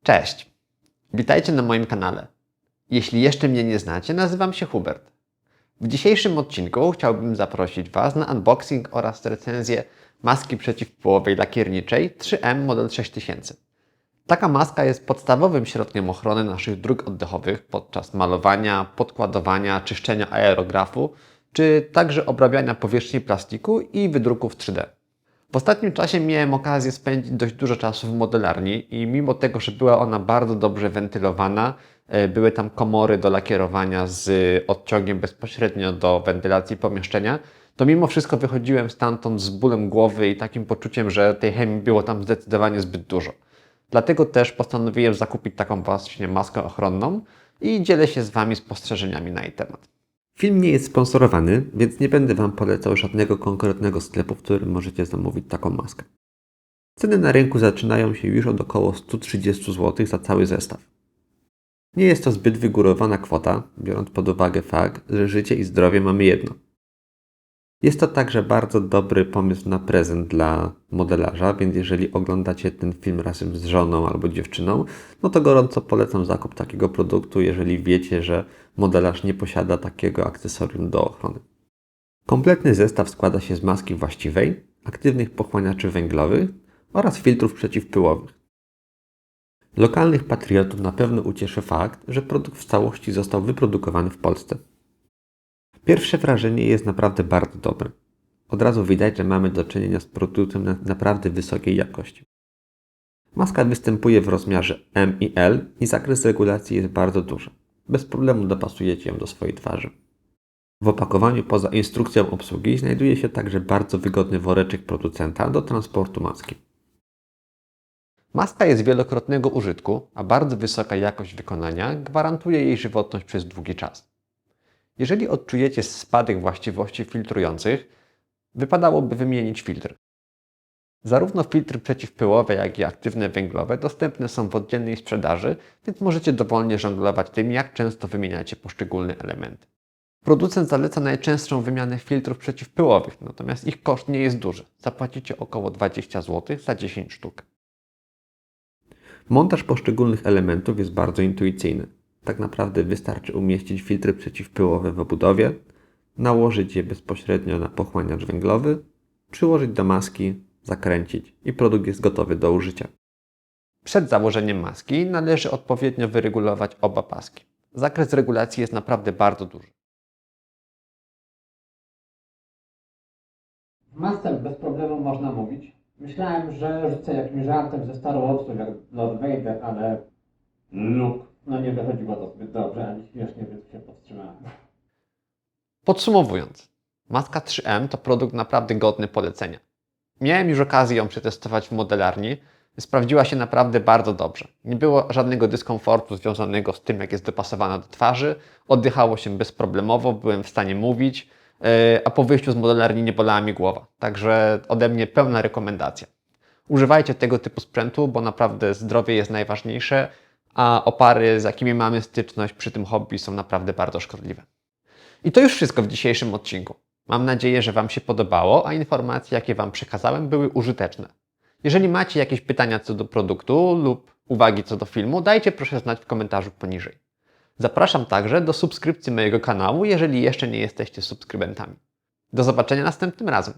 Cześć! Witajcie na moim kanale. Jeśli jeszcze mnie nie znacie, nazywam się Hubert. W dzisiejszym odcinku chciałbym zaprosić Was na unboxing oraz recenzję maski przeciwpyłowej lakierniczej 3M Model 6000. Taka maska jest podstawowym środkiem ochrony naszych dróg oddechowych podczas malowania, podkładowania, czyszczenia aerografu, czy także obrabiania powierzchni plastiku i wydruków 3D. W ostatnim czasie miałem okazję spędzić dość dużo czasu w modelarni i mimo tego, że była ona bardzo dobrze wentylowana, były tam komory do lakierowania z odciągiem bezpośrednio do wentylacji pomieszczenia, to mimo wszystko wychodziłem stamtąd z bólem głowy i takim poczuciem, że tej chemii było tam zdecydowanie zbyt dużo. Dlatego też postanowiłem zakupić taką właśnie maskę ochronną i dzielę się z Wami spostrzeżeniami na jej temat. Film nie jest sponsorowany, więc nie będę Wam polecał żadnego konkretnego sklepu, w którym możecie zamówić taką maskę. Ceny na rynku zaczynają się już od około 130 zł za cały zestaw. Nie jest to zbyt wygórowana kwota, biorąc pod uwagę fakt, że życie i zdrowie mamy jedno. Jest to także bardzo dobry pomysł na prezent dla modelarza, więc jeżeli oglądacie ten film razem z żoną albo dziewczyną, no to gorąco polecam zakup takiego produktu, jeżeli wiecie, że modelarz nie posiada takiego akcesorium do ochrony. Kompletny zestaw składa się z maski właściwej, aktywnych pochłaniaczy węglowych oraz filtrów przeciwpyłowych. Lokalnych patriotów na pewno ucieszy fakt, że produkt w całości został wyprodukowany w Polsce. Pierwsze wrażenie jest naprawdę bardzo dobre. Od razu widać, że mamy do czynienia z produktem naprawdę wysokiej jakości. Maska występuje w rozmiarze M i L i zakres regulacji jest bardzo duży. Bez problemu dopasujecie ją do swojej twarzy. W opakowaniu poza instrukcją obsługi znajduje się także bardzo wygodny woreczek producenta do transportu maski. Maska jest wielokrotnego użytku, a bardzo wysoka jakość wykonania gwarantuje jej żywotność przez długi czas. Jeżeli odczujecie spadek właściwości filtrujących, wypadałoby wymienić filtr. Zarówno filtry przeciwpyłowe, jak i aktywne węglowe dostępne są w oddzielnej sprzedaży, więc możecie dowolnie żonglować tym, jak często wymieniacie poszczególne elementy. Producent zaleca najczęstszą wymianę filtrów przeciwpyłowych, natomiast ich koszt nie jest duży. Zapłacicie około 20 zł za 10 sztuk. Montaż poszczególnych elementów jest bardzo intuicyjny. Tak naprawdę wystarczy umieścić filtry przeciwpyłowe w obudowie, nałożyć je bezpośrednio na pochłaniacz węglowy, przyłożyć do maski, zakręcić i produkt jest gotowy do użycia. Przed założeniem maski należy odpowiednio wyregulować oba paski. Zakres regulacji jest naprawdę bardzo duży. W masce bez problemu można mówić. Myślałem, że rzucę jakimś żartem ze Star Warsów jak Lord Vader, ale Luke. No nie wychodziło to zbyt dobrze, ani śmiesznie, więc się powstrzymałem. Podsumowując, maska 3M to produkt naprawdę godny polecenia. Miałem już okazję ją przetestować w modelarni. Sprawdziła się naprawdę bardzo dobrze. Nie było żadnego dyskomfortu związanego z tym, jak jest dopasowana do twarzy. Oddychało się bezproblemowo, byłem w stanie mówić, a po wyjściu z modelarni nie bolała mi głowa. Także ode mnie pełna rekomendacja. Używajcie tego typu sprzętu, bo naprawdę zdrowie jest najważniejsze, a opary, z jakimi mamy styczność przy tym hobby, są naprawdę bardzo szkodliwe. I to już wszystko w dzisiejszym odcinku. Mam nadzieję, że Wam się podobało, a informacje, jakie Wam przekazałem, były użyteczne. Jeżeli macie jakieś pytania co do produktu lub uwagi co do filmu, dajcie proszę znać w komentarzu poniżej. Zapraszam także do subskrypcji mojego kanału, jeżeli jeszcze nie jesteście subskrybentami. Do zobaczenia następnym razem.